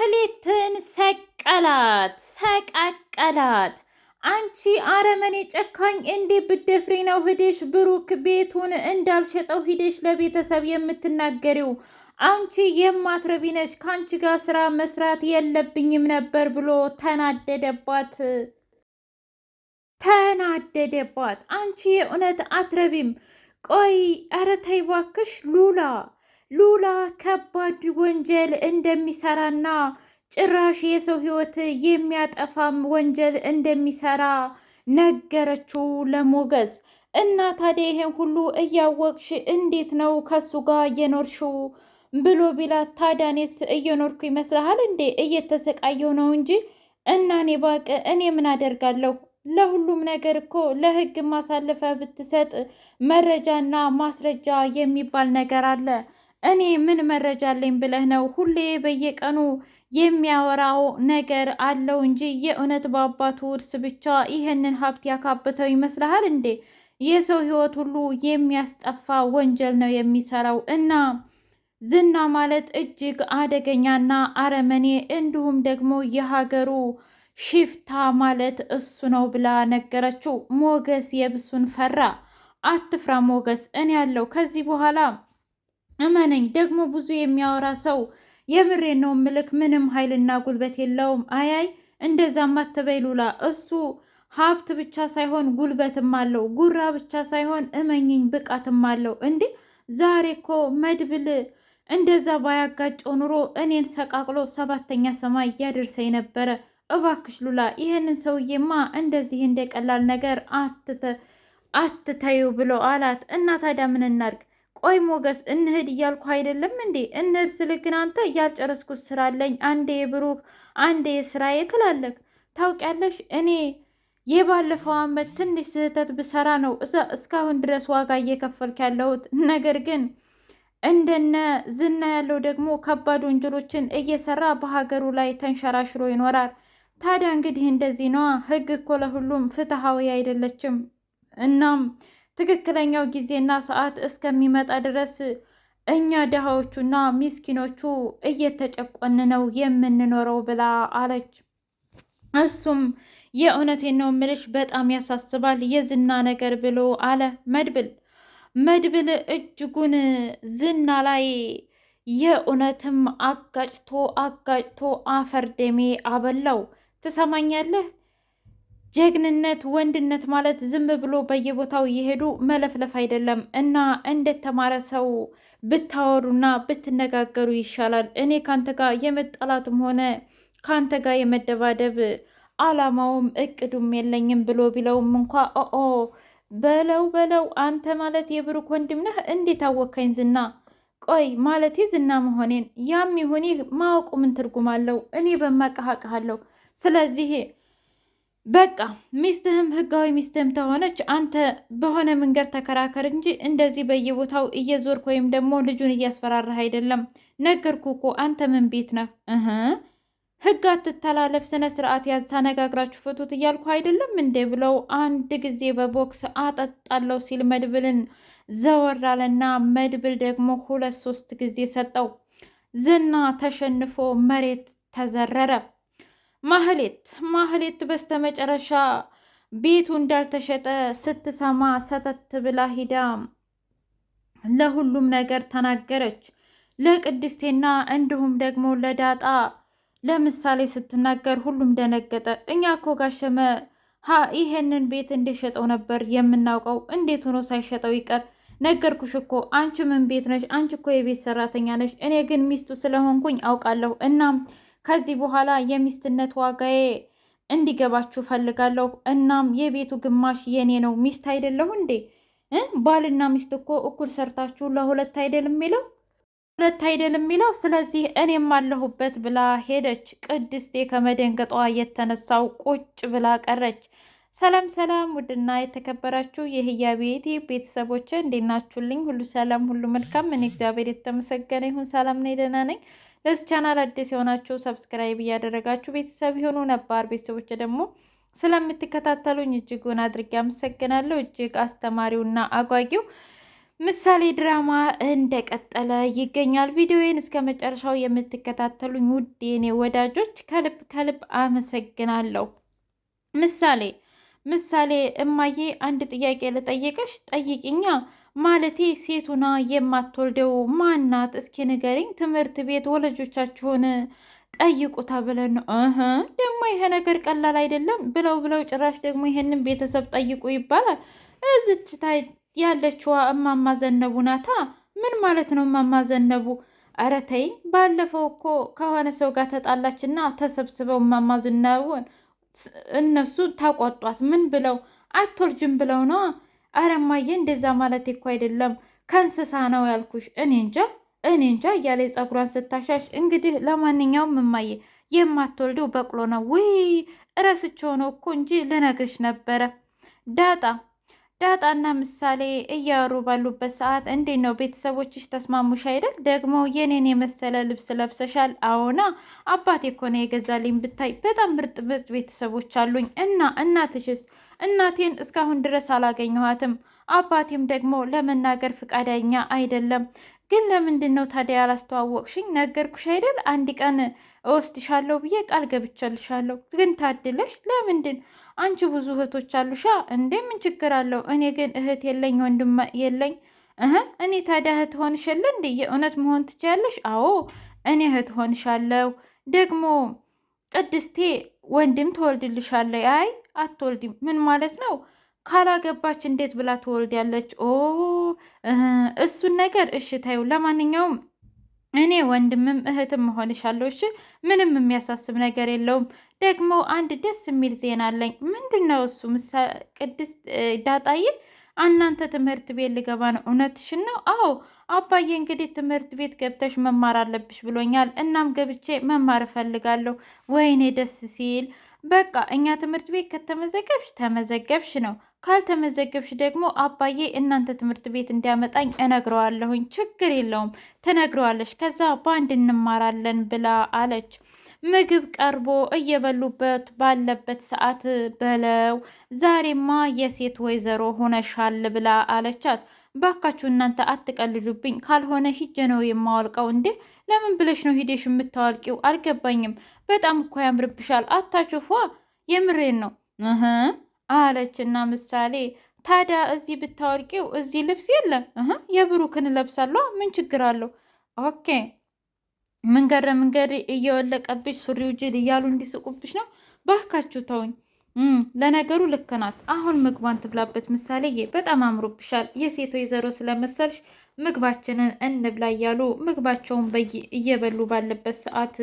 ማህሌትን ሰቀቀላት። አንቺ አረመኔ ጨካኝ እንዴት ብትደፍሪ ነው ሂደሽ ብሩክ ቤቱን እንዳልሸጠው ሂደሽ ለቤተሰብ የምትናገሪው? አንቺ የማትረቢ ነሽ፣ ከአንቺ ጋር ስራ መስራት የለብኝም ነበር ብሎ ተናደደባት። አንቺ የእውነት አትረቢም። ቆይ ኧረ ተይ እባክሽ ሉላ ከባድ ወንጀል እንደሚሰራና ጭራሽ የሰው ህይወት የሚያጠፋም ወንጀል እንደሚሰራ ነገረችው ለሞገስ። እና ታዲያ ይሄን ሁሉ እያወቅሽ እንዴት ነው ከሱ ጋር እየኖርሽው ብሎ ቢላት፣ ታዲያ እኔስ እየኖርኩ ይመስልሃል እንዴ? እየተሰቃየሁ ነው እንጂ እና እኔ ባቅ እኔ ምን አደርጋለሁ? ለሁሉም ነገር እኮ ለህግ ማሳለፈ ብትሰጥ መረጃና ማስረጃ የሚባል ነገር አለ። እኔ ምን መረጃ አለኝ ብለህ ነው? ሁሌ በየቀኑ የሚያወራው ነገር አለው እንጂ የእውነት በአባቱ ውርስ ብቻ ይህንን ሀብት ያካበተው ይመስልሃል እንዴ? የሰው ህይወት ሁሉ የሚያስጠፋ ወንጀል ነው የሚሰራው። እና ዝና ማለት እጅግ አደገኛና አረመኔ እንዲሁም ደግሞ የሀገሩ ሽፍታ ማለት እሱ ነው ብላ ነገረችው። ሞገስ የብሱን ፈራ። አትፍራ ሞገስ፣ እኔ ያለው ከዚህ በኋላ እመነኝ። ደግሞ ብዙ የሚያወራ ሰው የምሬን ነው ምልክ ምንም ኃይልና ጉልበት የለውም። አያይ እንደዛም አትበይ ሉላ፣ እሱ ሀብት ብቻ ሳይሆን ጉልበትም አለው። ጉራ ብቻ ሳይሆን እመኝኝ ብቃትም አለው። እንዴ ዛሬ እኮ መድብል እንደዛ ባያጋጨው ኑሮ እኔን ሰቃቅሎ 7ኛ ሰማይ እያደርሰኝ ነበረ። እባክሽ ሉላ ይህንን ሰውዬማ እንደዚህ እንደቀላል ነገር አትተዩ ብሎ አላት። እና ታዲያ ምን እናድርግ? ቆይ ሞገስ እንሂድ እያልኩ አይደለም እንዴ? እንሂድ ስልህ ግን አንተ እያልጨረስኩት ስራ አለኝ። አንዴ ብሩክ አንዴ ስራዬ ትላለህ። ታውቂያለሽ እኔ የባለፈው አመት ትንሽ ስህተት ብሰራ ነው እስካሁን ድረስ ዋጋ እየከፈልክ ያለሁት። ነገር ግን እንደነ ዝና ያለው ደግሞ ከባድ ወንጀሎችን እየሰራ በሀገሩ ላይ ተንሸራሽሮ ይኖራል። ታዲያ እንግዲህ እንደዚህ ነዋ። ህግ እኮ ለሁሉም ፍትሃዊ አይደለችም። እናም ትክክለኛው ጊዜና ሰዓት እስከሚመጣ ድረስ እኛ ድሃዎቹና ሚስኪኖቹ እየተጨቆን ነው የምንኖረው ብላ አለች። እሱም የእውነቴን ነው ምልሽ በጣም ያሳስባል የዝና ነገር ብሎ አለ መድብል እጅጉን ዝና ላይ የእውነትም አጋጭቶ አፈር ደሜ አበላው። ትሰማኛለህ? ጀግንነት ወንድነት ማለት ዝም ብሎ በየቦታው እየሄዱ መለፍለፍ አይደለም። እና እንደተማረ ሰው ብታወሩና ብትነጋገሩ ይሻላል። እኔ ካንተ ጋር የመጠላትም ሆነ ካንተ ጋር የመደባደብ አላማውም እቅዱም የለኝም ብሎ ቢለውም እንኳ በለው አንተ ማለት የብሩክ ወንድም ነህ? እንዴት አወካኝ ዝና? ቆይ ማለቴ ዝና መሆኔን ያም ይሁን ይህ ማወቁ ምን ትርጉም አለው? እኔ በማቀሃቀሃለሁ። ስለዚህ በቃ ሚስትህም ህጋዊ ሚስትህም ተሆነች አንተ በሆነ መንገድ ተከራከር እንጂ እንደዚህ በየቦታው እየዞርክ ወይም ደግሞ ልጁን እያስፈራራህ አይደለም። ነገርኩ እኮ አንተ ምን ቤት ነህ? ህግ አትተላለፍ፣ ስነ ስርዓት ያዝ፣ ተነጋግራችሁ ፍቱት እያልኩ አይደለም እንዴ ብለው አንድ ጊዜ በቦክስ አጠጣለው ሲል መድብልን ዘወር አለና መድብል ደግሞ 2-3 ጊዜ ሰጠው። ዝና ተሸንፎ መሬት ተዘረረ። ማህሌት በስተመጨረሻ ቤቱ እንዳልተሸጠ ስትሰማ ሰተት ብላ ሂዳ ለሁሉም ነገር ተናገረች። ለቅድስቴና እንዲሁም ደግሞ ለዳጣ ለምሳሌ ስትናገር ሁሉም ደነገጠ። እኛ እኮ ጋሸመ ይሄንን ቤት እንደሸጠው ነበር የምናውቀው። እንዴት ሆኖ ሳይሸጠው ይቀር? ነገርኩሽ እኮ አንቺ ምን ቤት ነሽ? አንቺ እኮ የቤት ሰራተኛ ነሽ። እኔ ግን ሚስቱ ስለሆንኩኝ አውቃለሁ። እናም ከዚህ በኋላ የሚስትነት ዋጋዬ እንዲገባችሁ ፈልጋለሁ። እናም የቤቱ ግማሽ የኔ ነው። ሚስት አይደለሁ እንዴ? ባልና ሚስት እኮ እኩል ሰርታችሁ ለሁለት አይደል የሚለው? ስለዚህ እኔም አለሁበት ብላ ሄደች። ቅድስቴ ከመደንገጧ የተነሳው ቁጭ ብላ ቀረች። ሰላም ውድና የተከበራችሁ የህያ ቤቴ ቤተሰቦች እንዴት ናችሁልኝ? ሁሉ ሰላም፣ ሁሉ መልካም። እኔ እግዚአብሔር የተመሰገነ ይሁን ሰላም ነኝ፣ ደህና ነኝ። ለዚህ ቻናል አዲስ የሆናችሁ ሰብስክራይብ እያደረጋችሁ ቤተሰብ የሆኑ ነባር ቤተሰቦች ደግሞ ስለምትከታተሉኝ እጅጉን አድርጌ አመሰግናለሁ። እጅግ አስተማሪውና አጓጊው ምሳሌ ድራማ እንደቀጠለ ይገኛል። ቪዲዮዬን እስከ መጨረሻው የምትከታተሉኝ ውድ የኔ ወዳጆች ከልብ ከልብ አመሰግናለሁ። ምሳሌ እማዬ አንድ ጥያቄ ልጠይቅሽ? ጠይቂኛ። ማለቴ ሴቱና የማትወልደው ማናት? እስኪ ንገሪኝ። ትምህርት ቤት ወላጆቻችሁን ጠይቁ ተብለን ነው። ደግሞ ይሄ ነገር ቀላል አይደለም። ብለው ጭራሽ ደግሞ ይሄንን ቤተሰብ ጠይቁ ይባላል። እዚች ያለችዋ እማማ ዘነቡ ናታ። ምን ማለት ነው እማማ ዘነቡ? ኧረ ተይ፣ ባለፈው እኮ ከሆነ ሰው ጋር ተጣላችና ተሰብስበው እማማ ዘነቡን እነሱ ተቆጧት። ምን ብለው? አትወልጅም ብለው ነው። ኧረ እማዬ እንደዛ ማለት እኮ አይደለም፣ ከእንስሳ ነው ያልኩሽ። እኔ እንጃ እያለ ፀጉሯን ስታሻሽ፣ እንግዲህ ለማንኛውም እማዬ የማትወልደው በቅሎ ነው። ውይ እረስቸው ነው እኮ እንጂ ልነግርሽ ነበረ። ዳጣና ምሳሌ እያወሩ ባሉበት ሰዓት እንዴት ነው ቤተሰቦችሽ ተስማሙሽ አይደል? ደግሞ የኔን የመሰለ ልብስ ለብሰሻል። አዎና አባቴ እኮ ነው የገዛልኝ። ብታይ በጣም ምርጥ ምርጥ ቤተሰቦች አሉኝ። እና እናትሽስ? እናቴን እስካሁን ድረስ አላገኘኋትም። አባቴም ደግሞ ለመናገር ፈቃደኛ አይደለም። ግን ለምንድን ነው ታዲያ ያላስተዋወቅሽኝ? ነገርኩሽ አይደል አንድ ቀን እወስድሻለሁ ብዬ ቃል ገብቻልሻለሁ። ግን ታድለሽ። ለምንድን? አንቺ ብዙ እህቶች አሉሻ እንዴ? ምን ችግር አለው? እኔ ግን እህት የለኝ ወንድም የለኝ። እኔ ታዲያ እህት ሆንሽለ እንዴ? የእውነት መሆን ትችያለሽ? አዎ እኔ እህት ሆንሻለሁ። ደግሞ ቅድስቴ ወንድም ትወልድልሻለ። አይ አትወልድም። ምን ማለት ነው? ካላገባች እንዴት ብላ ትወልዳለች? ኦ እሱን ነገር እሺ ተይው። ለማንኛውም እኔ ወንድምም እህትም እሆንሻለሁ። እሺ ምንም የሚያሳስብ ነገር የለውም። ደግሞ አንድ ደስ የሚል ዜና አለኝ። ምንድን ነው እሱ? ቅድስት ዳጣዬ፣ እናንተ ትምህርት ቤት ልገባ ነው። እውነትሽን ነው? አዎ አባዬ እንግዲህ ትምህርት ቤት ገብተሽ መማር አለብሽ ብሎኛል። እናም ገብቼ መማር እፈልጋለሁ። ወይኔ ደስ ሲል። በቃ እኛ ትምህርት ቤት ከተመዘገብሽ ተመዘገብሽ ነው። ካልተመዘገብሽ ደግሞ አባዬ እናንተ ትምህርት ቤት እንዲያመጣኝ እነግረዋለሁኝ። ችግር የለውም ትነግረዋለሽ። ከዛ በአንድ እንማራለን ብላ አለች። ምግብ ቀርቦ እየበሉበት ባለበት ሰዓት በለው ዛሬማ የሴት ወይዘሮ ሆነሻል ብላ አለቻት። ባካችሁ እናንተ አትቀልዱብኝ፣ ካልሆነ ሂጄ ነው የማወልቀው። እንዴ ለምን ብለሽ ነው ሂዴሽ የምታወልቂው? አልገባኝም። በጣም እኮ ያምርብሻል። አታችፏ፣ የምሬን ነው አለች እና ምሳሌ ታዲያ እዚህ ብታወልቂው እዚህ ልብስ የለም። የብሩክን ለብሳለሁ። ምን ችግር አለው? ኦኬ መንገድ እየወለቀብሽ ሱሪው ጅል እያሉ እንዲስቁብሽ ነው። ባካችሁ ተውኝ። ለነገሩ ልክ ናት። አሁን ምግቧን ትብላበት። ምሳሌዬ በጣም አምሮብሻል። የሴት ወይዘሮ ስለመሰልሽ ምግባችንን እንብላ እያሉ ምግባቸውን እየበሉ ባለበት ሰዓት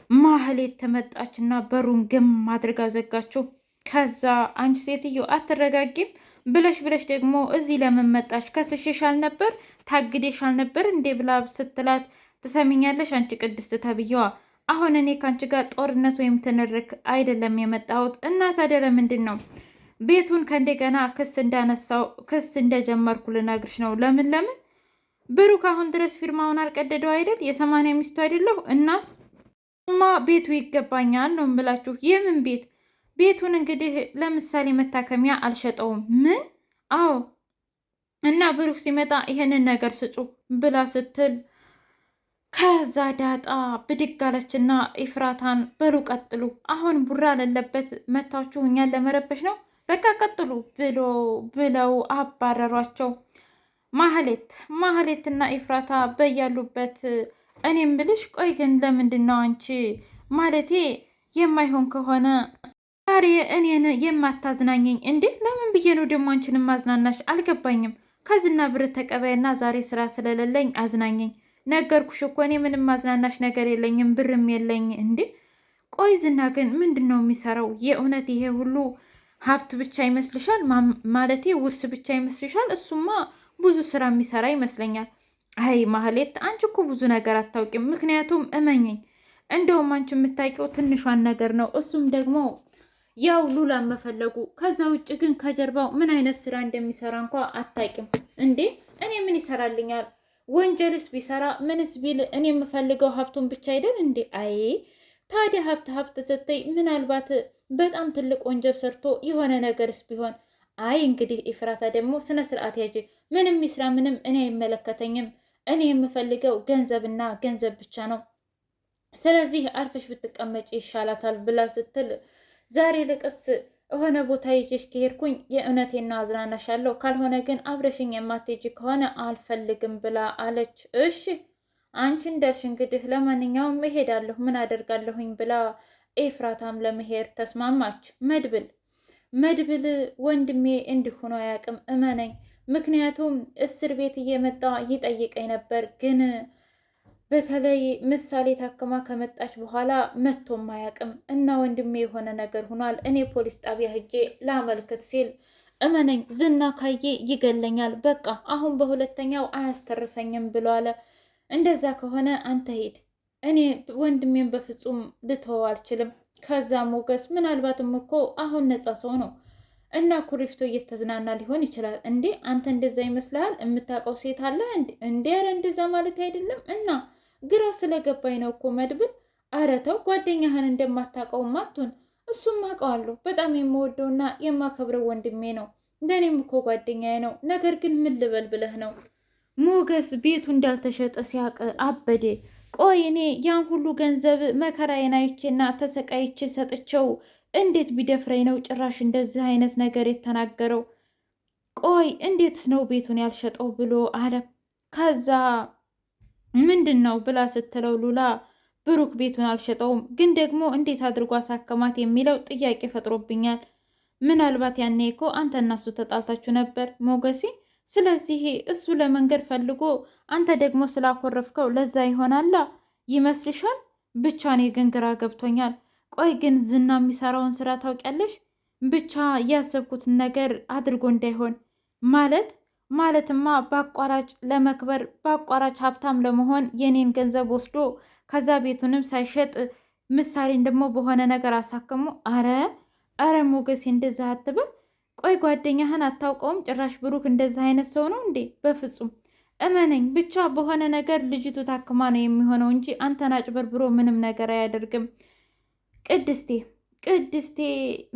ማህሌት ተመጣችና በሩን ግም አድርጋ ዘጋችው። ከዛ አንቺ ሴትዮ አትረጋጊም ብለሽ ደግሞ እዚህ ለምን መጣሽ? ከስሽሻል ነበር ታግዴሻል ነበር እንዴ ብላ ስትላት፣ ትሰሚኛለሽ አንቺ ቅድስት ተብዬዋ፣ አሁን እኔ ከአንቺ ጋር ጦርነት ወይም ትንርክ አይደለም የመጣሁት። እና ታዲያ ለምንድን ነው ቤቱን ከእንደገና ክስ እንደጀመርኩ ልነግርሽ ነው። ለምን ብሩክ አሁን ድረስ ፊርማውን አልቀደደው አይደል? የ80 ሚስቱ አይደለሁ? እናስ ቤቱ ይገባኛል ነው የምላችሁ። የምን ቤት? ቤቱን እንግዲህ ለምሳሌ መታከሚያ አልሸጠውም። ምን? አዎ። እና ብሩክ ሲመጣ ይሄንን ነገር ስጩ ብላ ስትል ከዛ ዳጣ ብድግ አለችና ኢፍራታን በሉ ቀጥሉ፣ አሁን ቡራ ለለበት መታችሁ እኛን ለመረበሽ ነው፣ በቃ ቀጥሉ ብለው አባረሯቸው። ማህሌትና ኢፍራታ በያሉበት እኔም ብልሽ፣ ቆይ ግን ለምንድን ነው አንቺ ማለቴ የማይሆን ከሆነ ዛሬ እኔን የማታዝናኘኝ እንዴ? ለምን ብዬ ነው ደግሞ አንቺን ማዝናናሽ? አልገባኝም። ከዝና ብር ተቀበይና ዛሬ ስራ ስለሌለኝ አዝናኘኝ። ነገርኩሽ እኮ እኔ ምንም ማዝናናሽ ነገር የለኝም፣ ብርም የለኝ። እንዴ ቆይ ዝና ግን ምንድን ነው የሚሰራው? የእውነት ይሄ ሁሉ ሀብት ብቻ ይመስልሻል? ማለቴ ውርስ ብቻ ይመስልሻል? እሱማ ብዙ ስራ የሚሰራ ይመስለኛል። አይ ማህሌት፣ አንቺ እኮ ብዙ ነገር አታውቂም። ምክንያቱም እመኝኝ፣ እንደውም አንቺ የምታውቂው ትንሿን ነገር ነው። እሱም ደግሞ ያው ሉላን መፈለጉ። ከዛ ውጭ ግን ከጀርባው ምን አይነት ስራ እንደሚሰራ እንኳ አታውቂም። እንዴ እኔ ምን ይሰራልኛል? ወንጀልስ ቢሰራ ምንስ ቢል እኔ የምፈልገው ሀብቱን ብቻ አይደል እንዴ? አይ ታዲያ ሀብት ስትይ ምናልባት በጣም ትልቅ ወንጀል ሰርቶ የሆነ ነገርስ ቢሆን አይ እንግዲህ ኢፍራታ ደግሞ ስነ ስርዓት ያዥ፣ ምንም ይስራ ምንም እኔ አይመለከተኝም። እኔ የምፈልገው ገንዘብና ገንዘብ ብቻ ነው። ስለዚህ አርፈሽ ብትቀመጪ ይሻላታል ብላ ስትል ዛሬ ልቅስ የሆነ ቦታ ይዤሽ ከሄድኩኝ የእውነቴና አዝናናሻለሁ፣ ካልሆነ ግን አብረሽኝ የማትሄጂ ከሆነ አልፈልግም ብላ አለች። እሺ አንቺ እንዳልሽ እንግዲህ ለማንኛውም እሄዳለሁ ምን አደርጋለሁኝ ብላ ኤፍራታም ለመሄድ ተስማማች። መድብል ወንድሜ እንዲህ ሆኖ አያውቅም እመነኝ፣ ምክንያቱም እስር ቤት እየመጣ ይጠይቀኝ ነበር፣ ግን በተለይ ምሳሌ ታክማ ከመጣች በኋላ መጥቶም አያውቅም እና ወንድሜ የሆነ ነገር ሆኗል፣ እኔ ፖሊስ ጣቢያ ሄጄ ላመልክት ሲል እመነኝ ዝና ካዬ ይገለኛል፣ በቃ አሁን በሁለተኛው አያስተርፈኝም ብሎ አለ። እንደዛ ከሆነ አንተ ሂድ፣ እኔ ወንድሜን በፍጹም ልተወው አልችልም። ከዛ ሞገስ ምናልባትም እኮ አሁን ነፃ ሰው ነው እና ኩሪፍቶ እየተዝናና ሊሆን ይችላል። እንዴ አንተ እንደዛ ይመስልሃል? የምታውቀው ሴት አለ እንዴ? ኧረ እንደዛ ማለት አይደለም እና ግራ ስለገባኝ ነው እኮ መድብል። ኧረ ተው ጓደኛህን እንደማታውቀውም አትሁን። እሱም አውቀዋለሁ፣ በጣም የምወደውና የማከብረው ወንድሜ ነው። እንደኔም እኮ ጓደኛዬ ነው። ነገር ግን ምን ልበል ብለህ ነው? ሞገስ ቤቱ እንዳልተሸጠ ሲያውቅ አበዴ። ቆይ እኔ ያን ሁሉ ገንዘብ መከራዬን አይቼና ተሰቃይቼ ሰጥቼው እንዴት ቢደፍረኝ ነው ጭራሽ እንደዚህ አይነት ነገር የተናገረው? ቆይ እንዴት ነው ቤቱን ያልሸጠው ብሎ አለ። ከዛ ምንድን ነው ብላ ስትለው ሉላ ብሩክ ቤቱን አልሸጠውም፣ ግን ደግሞ እንዴት አድርጎ አሳከማት የሚለው ጥያቄ ፈጥሮብኛል። ምናልባት ያኔ እኮ አንተ እና እሱ ተጣልታችሁ ነበር ሞገሴ። ስለዚህ እሱ ለመንገድ ፈልጎ አንተ ደግሞ ስላኮረፍከው ለዛ ይሆናላ ይመስልሻል? ብቻ እኔ ግን ግራ ገብቶኛል። ቆይ ግን ዝና የሚሰራውን ስራ ታውቂያለሽ? ብቻ ያሰብኩትን ነገር አድርጎ እንዳይሆን ማለትማ በአቋራጭ ለመክበር በአቋራጭ ሀብታም ለመሆን የኔን ገንዘብ ወስዶ ከዛ ቤቱንም ሳይሸጥ ምሳሌን ደግሞ በሆነ ነገር አሳክሞ። አረ ሞገሴ እንደዛ አትበል። ቆይ ጓደኛህን አታውቀውም? ጭራሽ ብሩክ እንደዛ አይነት ሰው ነው እንዴ? በፍጹም እመነኝ። ብቻ በሆነ ነገር ልጅቱ ታክማ ነው የሚሆነው እንጂ አንተን አጭበርብሮ ምንም ነገር አያደርግም። ቅድስቴ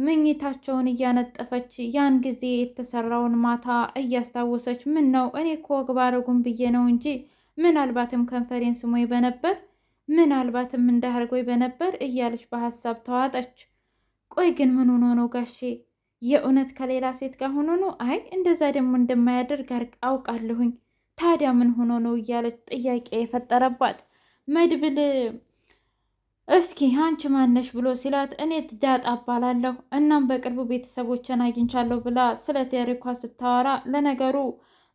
መኝታቸውን እያነጠፈች ያን ጊዜ የተሰራውን ማታ እያስታወሰች ምን ነው እኔ እኮ ወግ ባረጉን ብዬ ነው እንጂ ምናልባትም ከንፈሬን ስሞኝ በነበር፣ ምናልባትም እንዳርጎኝ በነበር እያለች በሀሳብ ተዋጠች። ቆይ ግን ምን ሆኖ ነው ጋሼ? የእውነት ከሌላ ሴት ጋር ሆኖ ነው? አይ እንደዛ ደግሞ እንደማያደርግ አውቃለሁኝ። ታዲያ ምን ሆኖ ነው እያለች ጥያቄ የፈጠረባት መድብል እስኪ አንቺ ማነሽ ብሎ ሲላት እኔ ዳጣ እባላለሁ፣ እናም በቅርቡ ቤተሰቦችን አግኝቻለሁ ብላ ስለ ታሪኳ ስታወራ፣ ለነገሩ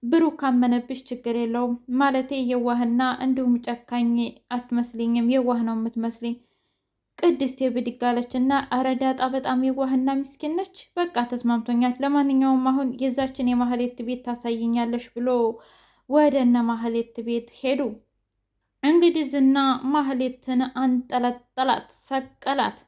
ብሩክ ካመነብሽ ችግር የለውም ማለቴ የዋህና እንዲሁም ጨካኝ አትመስልኝም፣ የዋህ ነው የምትመስልኝ። ቅድስቴ ብድግ አለች እና አረ ዳጣ በጣም የዋህና ምስኪን ነች፣ በቃ ተስማምቶኛል። ለማንኛውም አሁን የዛችን የማህሌት ቤት ታሳይኛለሽ ብሎ ወደ እነ ማህሌት ቤት ሄዱ። እንግዲህ ዝና ማህሌትን አንጠለጠላት፣ ሰቀላት።